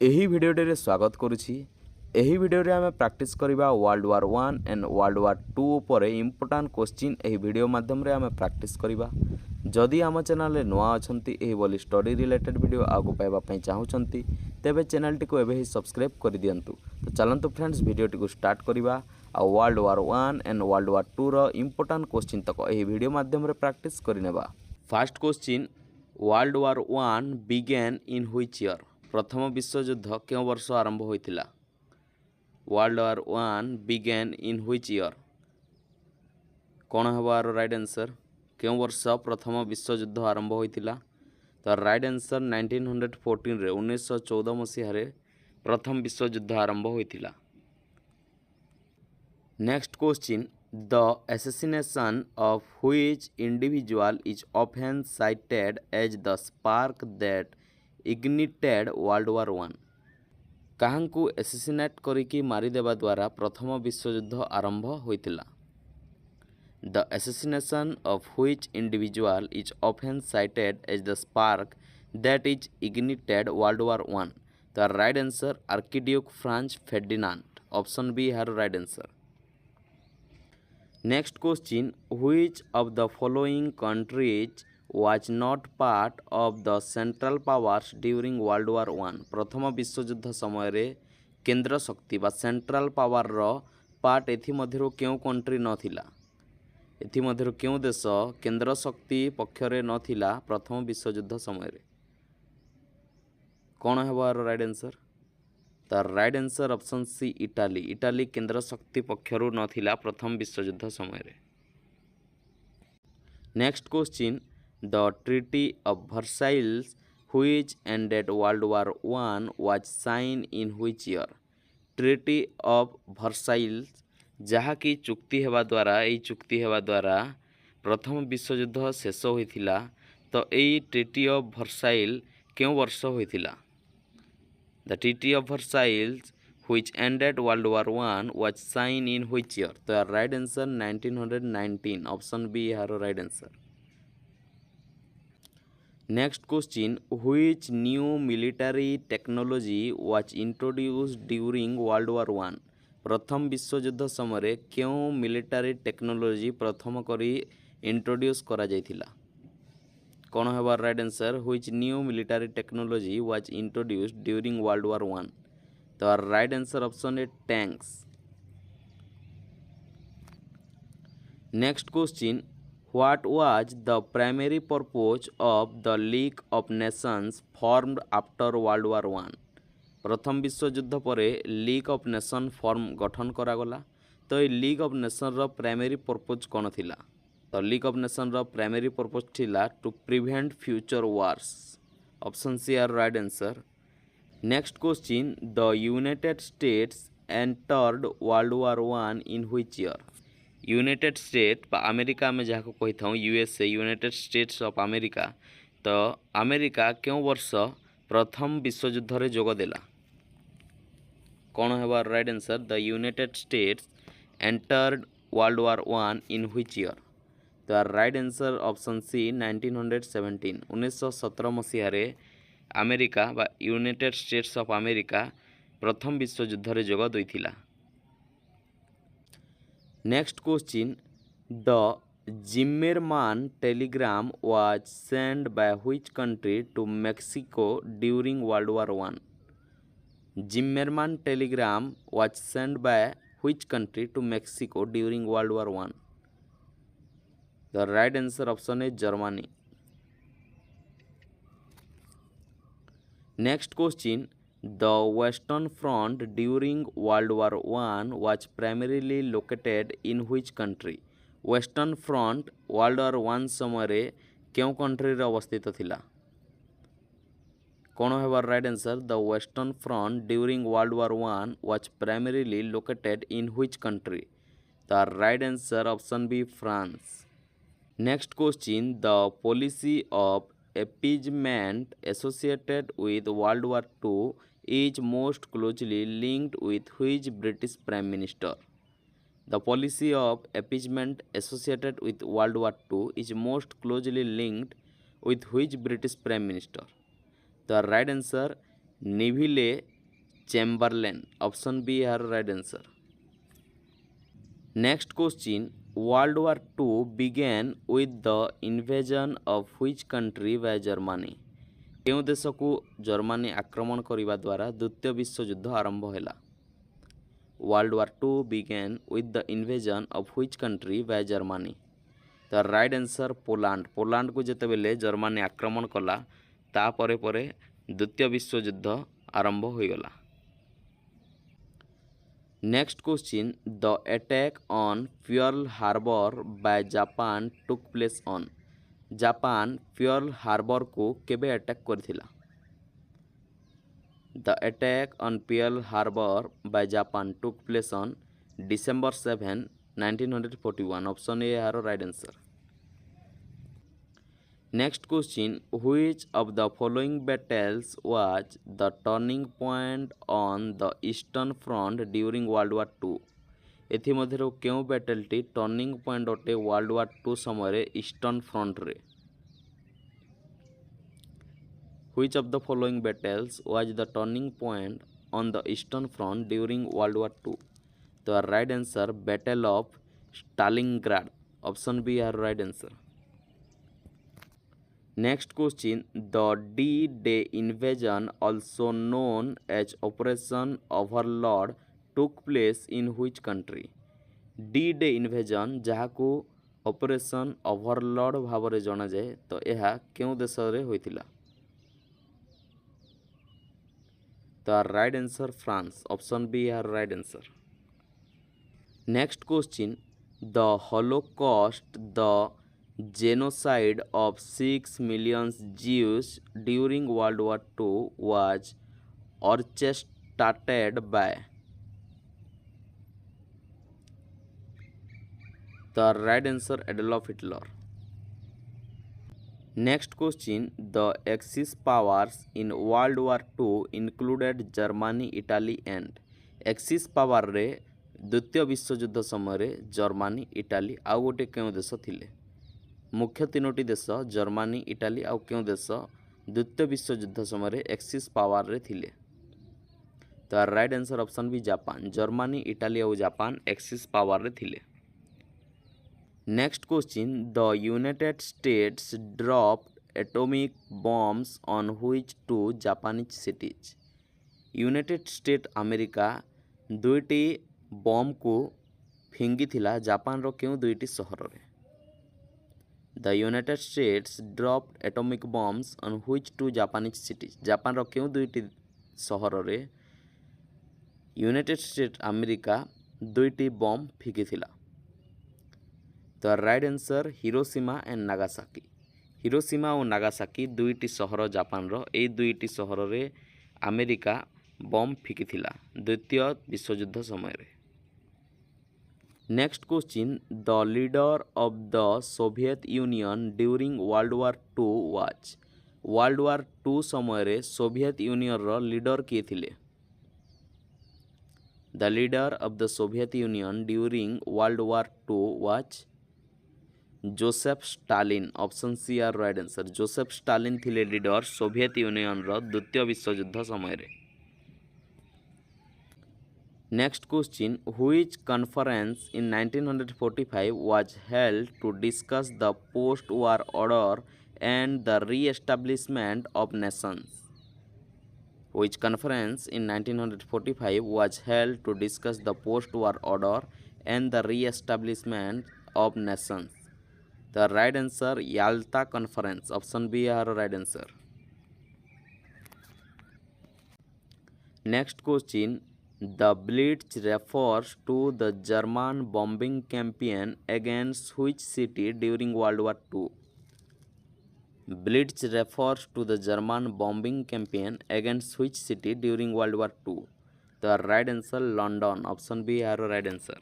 ଏହି ଭିଡ଼ିଓଟିରେ ସ୍ୱାଗତ କରୁଛି। ଏହି ଭିଡ଼ିଓରେ ଆମେ ପ୍ରାକ୍ଟିସ୍ କରିବା world war 1 and world war 2 ଉପରେ ଇମ୍ପୋର୍ଟାଣ୍ଟ କ୍ୱେଶ୍ଚିନ୍ ଏହି ଭିଡ଼ିଓ ମାଧ୍ୟମରେ ଆମେ ପ୍ରାକ୍ଟିସ୍ କରିବା। ଯଦି ଆମ ଚ୍ୟାନେଲରେ ନୂଆ ଅଛନ୍ତି ଏହିଭଳି ଷ୍ଟଡି ରିଲେଟେଡ୍ ଭିଡ଼ିଓ ଆଗକୁ ପାଇବା ପାଇଁ ଚାହୁଁଛନ୍ତି ତେବେ ଚ୍ୟାନେଲଟିକୁ ଏବେ ହିଁ ସବସ୍କ୍ରାଇବ୍ କରିଦିଅନ୍ତୁ। ତ ଚାଲନ୍ତୁ ଫ୍ରେଣ୍ଡସ୍ ଭିଡ଼ିଓଟିକୁ ଷ୍ଟାର୍ଟ କରିବା ଆଉ world war 1 and world war 2 ର ଇମ୍ପୋର୍ଟାଣ୍ଟ କ୍ୱେଶ୍ଚିନ୍ ତକ ଏହି ଭିଡ଼ିଓ ମାଧ୍ୟମରେ ପ୍ରାକ୍ଟିସ୍ କରିନେବା। First question, world war 1 began in which year? ପ୍ରଥମ ବିଶ୍ୱଯୁଦ୍ଧ କେଉଁ ବର୍ଷ ଆରମ୍ଭ ହୋଇଥିଲା? World war 1 began in which year? କ'ଣ ହେବ ଆର ରାଇଟ୍ ଆନ୍ସର୍? କେଉଁ ବର୍ଷ ପ୍ରଥମ ବିଶ୍ୱଯୁଦ୍ଧ ଆରମ୍ଭ ହୋଇଥିଲା? ତ ରାଇଟ୍ ଆନ୍ସର୍ 1914ରେ 1914 ମସିହାରେ ପ୍ରଥମ ବିଶ୍ୱଯୁଦ୍ଧ ଆରମ୍ଭ ହୋଇଥିଲା। Next question, the assassination of which individual is often cited as the spark that ignited World war 1? କାହାଙ୍କୁ ଆସାସିନେଟ୍ କରିକି ମାରିଦେବା ଦ୍ୱାରା ପ୍ରଥମ ବିଶ୍ୱଯୁଦ୍ଧ ଆରମ୍ଭ ହୋଇଥିଲା? The assassination of which individual is often cited as the spark that is ignited World war 1? ତ right answer archduke Franz Ferdinand. Option B ଏହାର right answer. Next question, which of the following countries was not part of the Central Powers during World War 1? ପ୍ରଥମ ବିଶ୍ୱଯୁଦ୍ଧ ସମୟରେ କେନ୍ଦ୍ର ଶକ୍ତି ବା central ପାୱାରର part ଏଥିମଧ୍ୟରୁ କେଉଁ country ନଥିଲା? ଏଥିମଧ୍ୟରୁ କେଉଁ ଦେଶ କେନ୍ଦ୍ର ଶକ୍ତି ପକ୍ଷରେ ନଥିଲା ପ୍ରଥମ ବିଶ୍ୱଯୁଦ୍ଧ ସମୟରେ? କ'ଣ ହେବ ଆର ରାଇଟ୍ ଆନ୍ସର୍? ତ right answer option C Italy. Italy କେନ୍ଦ୍ର ଶକ୍ତି ପକ୍ଷରୁ ନଥିଲା ପ୍ରଥମ ବିଶ୍ୱଯୁଦ୍ଧ ସମୟରେ। Next question, the Treaty of Versailles which ended World War 1 was signed in which year? Treaty of Versailles ଯାହାକି ଚୁକ୍ତି ହେବା ଦ୍ୱାରା ଏହି ଚୁକ୍ତି ହେବା ଦ୍ୱାରା ପ୍ରଥମ ବିଶ୍ୱଯୁଦ୍ଧ ଶେଷ ହୋଇଥିଲା। ତ ଏହି Treaty of Versailles କେଉଁ ବର୍ଷ ହୋଇଥିଲା? The Treaty of Versailles which ended World War 1 was signed in which year? ତ ରାଇଟ୍ ଆନ୍ସର୍ 1919। ଅପସନ୍ ବି ଏହାର right answer. Next question, which new military technology was introduced during World War 1? ପ୍ରଥମ ବିଶ୍ୱଯୁଦ୍ଧ ସମୟରେ କେଉଁ military technology ପ୍ରଥମ କରି introduce କରାଯାଇଥିଲା? କ'ଣ ହେବ right answer? which new military technology was introduced during World War 1? ତ right answer option A tanks। Next question, what was the primary purpose of the League of Nations formed after World War 1? ପ୍ରଥମ ବିଶ୍ୱଯୁଦ୍ଧ ପରେ league of nation form ଗଠନ କରାଗଲା। ତ ଏହି League of ନେସନ୍ର primary purpose କ'ଣ ଥିଲା? ତ ଲିଗ୍ ଅଫ୍ ନେସନ୍ର ପ୍ରାଇମେରୀ ପର୍ପୋଜ୍ ଥିଲା to prevent future wars. Option C are right answer. Next question, the United States entered World war 1 in which year? United State ବା ଆମେରିକା ଆମେ ଯାହାକୁ କହିଥାଉ USA, United States of America. ତ America କେଉଁ ବର୍ଷ ପ୍ରଥମ ବିଶ୍ୱଯୁଦ୍ଧରେ ଯୋଗ ଦେଲା? କ'ଣ ହେବ right answer? The United States entered World war 1 in which year? ତ ରାଇଟ୍ ଆନ୍ସର୍ ଅପସନ୍ ସି 1917। 1917 ମସିହାରେ ଆମେରିକା ବା ୟୁନାଇଟେଡ୍ ଷ୍ଟେଟ୍ସ ଅଫ୍ ଆମେରିକା ପ୍ରଥମ ବିଶ୍ୱଯୁଦ୍ଧରେ ଯୋଗ ଦେଇଥିଲା। Next question, the Zimmermann telegram was sent by which country to Mexico during World War 1? Zimmermann telegram was sent by which country to Mexico during World War 1? The right answer option is Germany. Next question, the Western Front during World War 1 was primarily located in which country? Western Front World War 1 ସମୟରେ କେଉଁ କଣ୍ଟ୍ରିରେ ଅବସ୍ଥିତ ଥିଲା? କ'ଣ ହେବ right answer? The western front during world war 1 was primarily located in which country? The right answer option B, France. Next question, the policy of appeasement associated with World War 2 is most closely linked with which British Prime Minister? The policy of appeasement associated with World War 2 is most closely linked with which British Prime Minister? The right answer Neville Chamberlain option B are right answer. Next question World war two begin with the invasion of which country by Germany केउं देश को Germany आक्रमण करने द्वारा द्वितीय विश्वयुद्ध आरंभ होला। World war two begin with the invasion of which country by Germany the right answer Poland. Poland को जिते बेले जर्मनी आक्रमण कला ता परे परे द्वितीय विश्वयुद्ध आरंभ हो गला। Next question the attack on Pearl Harbor by Japan took place on Japan Pearl Harbor को केबे अटैक करथिला। The attack on Pearl Harbor by Japan took place on December 7, 1941 option A are right answer. Next question which of the following battles was the turning point on the eastern front during world war two एथिमध्यरु केउ बैटलटी turning point अटे World वार two समय eastern front रे। Which of the following battles was the turning point on the Eastern Front during World War II? The right answer Battle of Stalingrad. Option B are right answer. Next question the D-Day invasion also known as Operation Overlord took place in which country? D-Day invasion जहाको Operation Overlord भाव में जना जाए तो यह क्यों देश रे होइतिला। The right answer France. Option B are right answer. Next question the Holocaust the genocide of 6 million Jews during World War II was orchestrated by the right answer Adolf Hitler. Next question the Axis powers in World War II included Germany, Italy and Axis power रे द्वितीय विश्वयुद्ध समय Germany Italy आउ गोटे क्यों देश थिले। मुख्य तीनोटी देश जर्मनी इटाली आउ क्यों देश द्वितीय विश्वयुद्ध समय एक्सिस पावर रे थिले। तो right answer option B Japan. Germany Italy आउ जापान एक्सिस पावर रे थिले। Next question the United States dropped atomic bombs on which two Japanese cities United State America दुईटी बम को फिंगी थिला जापान रो क्यों दुईटी सहर रे। The United States dropped atomic bombs on which two Japanese cities Japan रो क्यों दुईटी सहर रे यूनाइटेड स्टेट अमेरिका दुईटी बम फिंगी थिला। The right answer Hiroshima and Nagasaki. Hiroshima और नागासाकी दुईटी सहर जापान रो ए दुईटी सहर रे अमेरिका बम फिकिथिला द्वितीय विश्वयुद्ध समय रे। Next question the leader of the Soviet Union during world war two was world war two समय रे सोवियत यूनियन रो लीडर किए थिले। The leader of the Soviet Union during world war two was Joseph Stalin. Option C are right answer. Joseph Stalin थिले leader Soviet Union रो द्वितीय विश्वयुद्ध समय रे। Next question which conference in 1945 was held to discuss the post war order and the reestablishment of nations which conference in 1945 was held to discuss the post war order and the reestablishment of nations. The right answer Yalta Conference. Option B are right answer. Next question the Blitz refers to the German bombing campaign against which city during World War II? Blitz refers to the German bombing campaign against which city during World War II? The right answer London. Option B are right answer.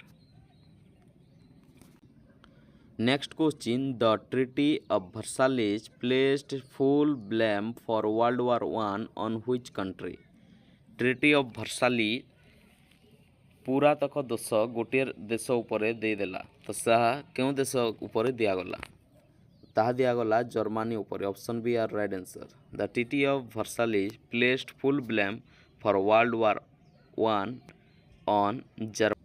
Next question the Treaty of Versailles placed full blame for World War I on which country? Treaty of Versailles पूरा तक दोष गोटे देश उपरे दे देला तो सह क्यों देश उपरे दिया गला। ତାହା ଦିଆଗଲା ଜର୍ମାନୀ ଉପରେ। Option B are right answer. The treaty of Versailles placed full blame for World War one on Germany.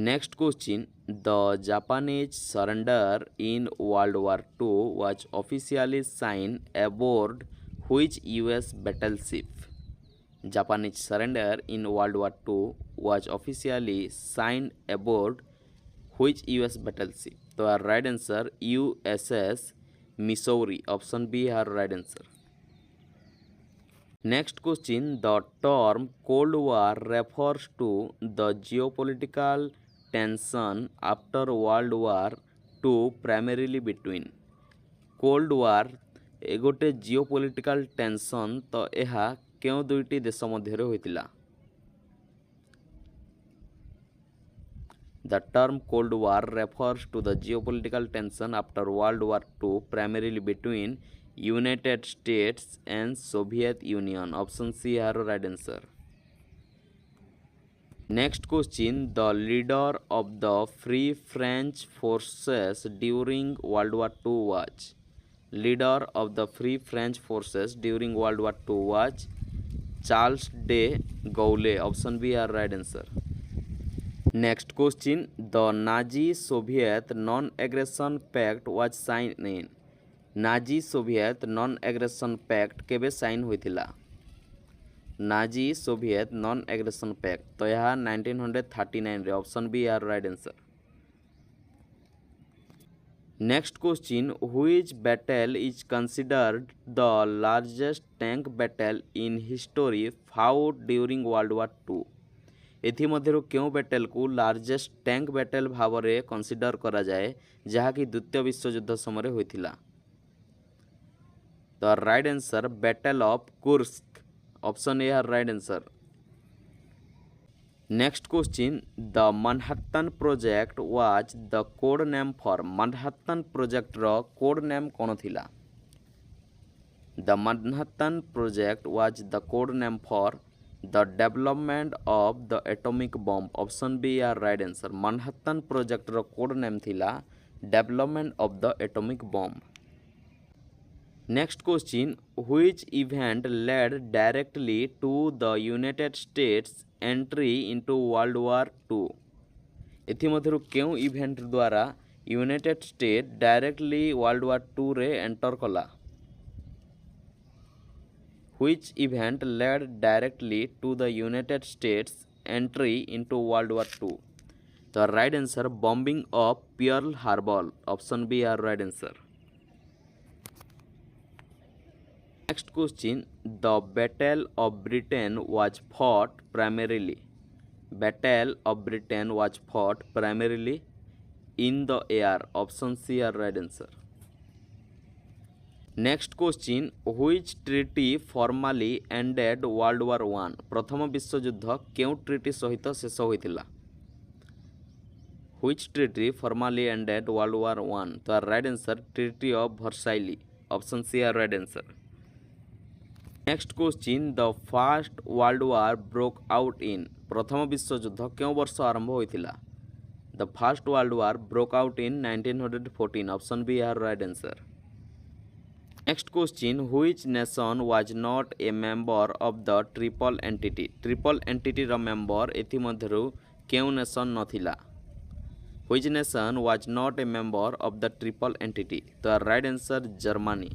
Next question, the Japanese surrender in World War II was officially signed aboard which US battleship? Japanese surrender in World War II was officially signed aboard which US battleship? So our right answer USS Missouri. Option B are right answer. Next question, the term Cold War refers to the geopolitical tension after World War II primarily between. Cold War ए गोटे जिओपोलिटिकल tension तो यह क्यों दुईटी देश मध्य होइतिला? The term Cold War refers to the geopolitical tension after World War II primarily between United States and Soviet Union. Option C are right answer. Next question, the leader of the Free French forces during World War II was? Leader of the Free French forces during World War II was Charles de Gaulle. Option B are right answer. Next question, the Nazi-Soviet non-aggression pact was signed in? Nazi-Soviet non-aggression pact केबे sign होइतिला? Nazi-Soviet non-aggression pact तो यह 1939 रे। Option B are right answer. Next question, which battle is considered the largest tank battle in history fought during world war two? एथिमध्यरु केउं battle को largest tank battle भाव में कंसिडर करा जाए जहाँकि द्वितीय विश्वयुद्ध समय होइथिला? The right answer battle of Kursk. Option A are right answer. Next question, the Manhattan project was the code name for? Manhattan project रो कोड नेम कौन थिला? The Manhattan project was the code name for the development of the atomic bomb. Option B are right answer. Manhattan project रो code name थिला development of the atomic bomb. Next question, which event led directly to the United States entry into World war two? एथिमध्यरु केउं event द्वारा United State directly World वार two रे enter कला? Which event led directly to the United States entry into World War II? The right answer bombing of Pearl Harbor. Option B are right answer. Next question, the Battle of Britain was fought primarily. Battle of Britain was fought primarily in the air. Option C are right answer. Next question, which treaty formally ended World war one? प्रथम विश्वयुद्ध केउं treaty सहित शेष होइतिला? Which treaty formally ended World war one? तो right answer treaty of Versailles. Option C are right answer. Next question, the first world War broke out in? प्रथम विश्वयुद्ध केउं वर्ष आरंभ होइतिला? The first world War broke out in 1914। Option B are right answer. Next question, which nation was not a member of the triple entity? Triple entity row member एथि मध्यरु केउं nation नथिला? Which nation was not a member of the triple entity? तो right answer Germany.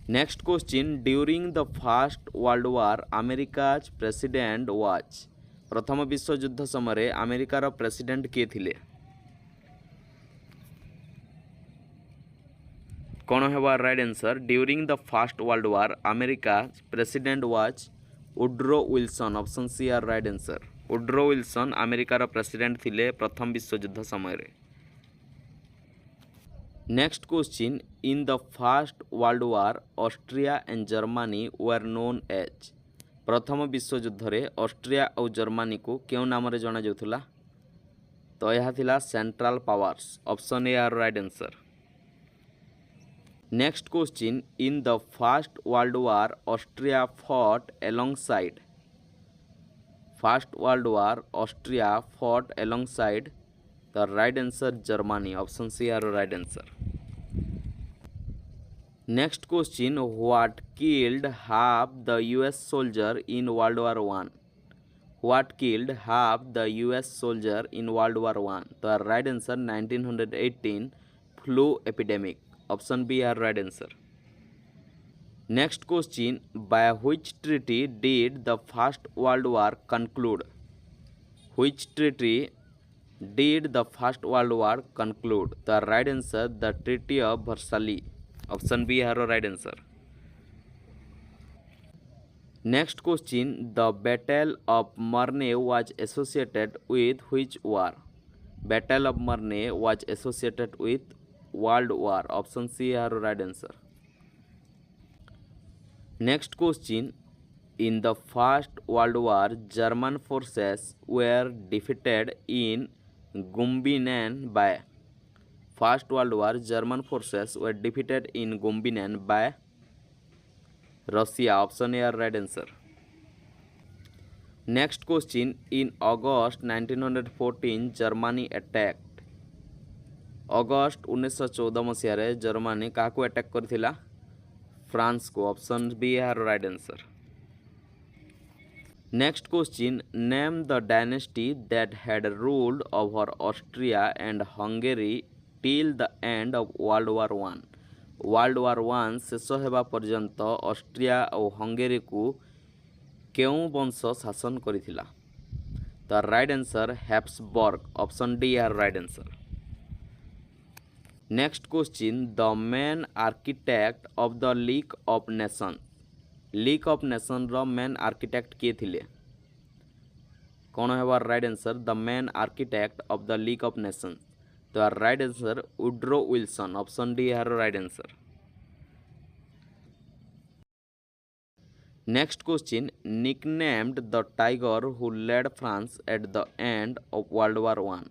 Next question, during the first world war America's president was? प्रथम विश्वयुद्ध समय अमेरिकार president किए थिले? कौन है right answer? During the first world war America president was Woodrow Wilson. Option C are right answer. Woodrow Wilson अमेरिकार president थिले प्रथम विश्वयुद्ध समय रे। Next question, in the first world war Austria and Germany were known as? प्रथम विश्वयुद्ध रे Austria और जर्मनी को क्यों नाम रे जाना जाउथला? तो यह थिला central powers. Option A are right answer. Next question, in the first world war Austria fought alongside? First world war Austria fought alongside the right answer Germany. Option C are right answer. Next question, what killed half the US soldier in World War One? What killed half the US soldier in World War One? The right answer 1918 flu epidemic. Option B are right answer. Next question, by which treaty did the First World War conclude? Which treaty did the First World War conclude? The right answer, the Treaty of Versailles. Option B are right answer. Next question, the Battle of Marne was associated with which war? Battle of Marne was associated with World War. Option C are right answer. Next question, in the First World War, German forces were defeated in Gumbinnen by. First World War, German forces were defeated in Gumbinnen by Russia. Option A are right answer. Next question, in August 1914 Germany attacked. August 1914 मसीह Germany क्या attack करथिला? France को. Option B are right answer. Next question, name the dynasty that had ruled over Austria and Hungary till the end of world war one. World war one शेष होगा पर्यंत Austria और हंगेरी को केउ वंश शासन करिथिला? The right answer Habsburg. Option D are right answer. Next question, the main architect of the League of Nation. League of Nation रो मेन आर्किटेक्ट किए थिले? कौन है right answer? The main architect of the League of Nation. The right answer Woodrow Wilson. Option D है right answer. Next question, nicknamed the tiger who led France at the end of world war one.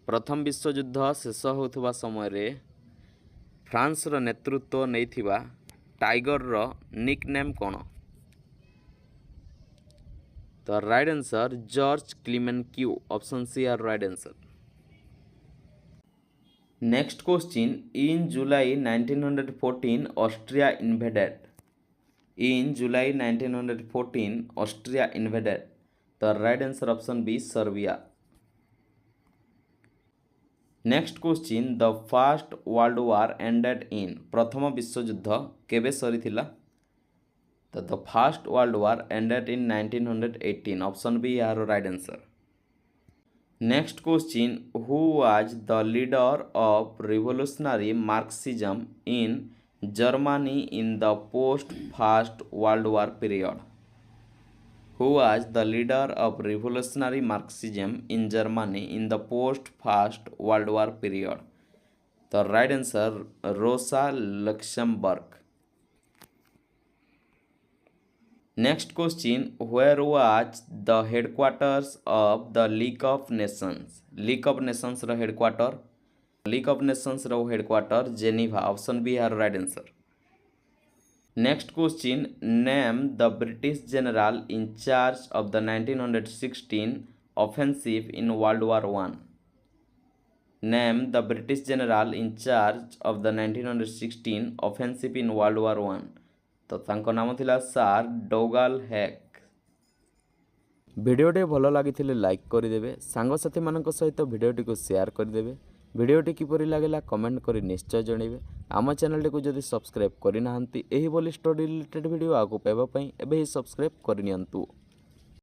प्रथम विश्वयुद्ध शेष होता समय France रो नेतृत्व नहीं tiger रो निकनेम कौन? The right answer Georges Clemenceau. Option C are right answer. Next question, in July 1914 Austria invaded. In July 1914, Austria invaded. The right answer option B, Serbia. Next question, the First World War ended in. प्रथम विश्वयुद्ध केबे सरीथिला? The First World War ended in 1918. Option B are right answer. Next question, who was the leader of revolutionary Marxism in Germany in the post-First World War period? Who was the leader of revolutionary Marxism in Germany in the post-First World War period? The right answer Rosa Luxemburg. Next question, where was the headquarters of the League of Nations? League of Nations row headquarter. League of Nations row headquarter Geneva. Option B are right answer. Next question, name the British general in charge of the 1916 offensive in World War One. Name the British general in charge of the 1916 offensive in World War One. तो तांको नाम थिला सार Doval hack. भिडियोटी भल लगी like करदेवे. सांगसाथी मान सहित भिडियोटी को शेयर करदेवे. भिडियोटी किपरि लागला कमेंट करी निश्चय जनइबे. आम चैनल को जदि सब्सक्राइब करना एही बोली स्टडी रिलेटेड वीडियो आगु पाइबा पई एबे ही सब्सक्राइब करनियंतु.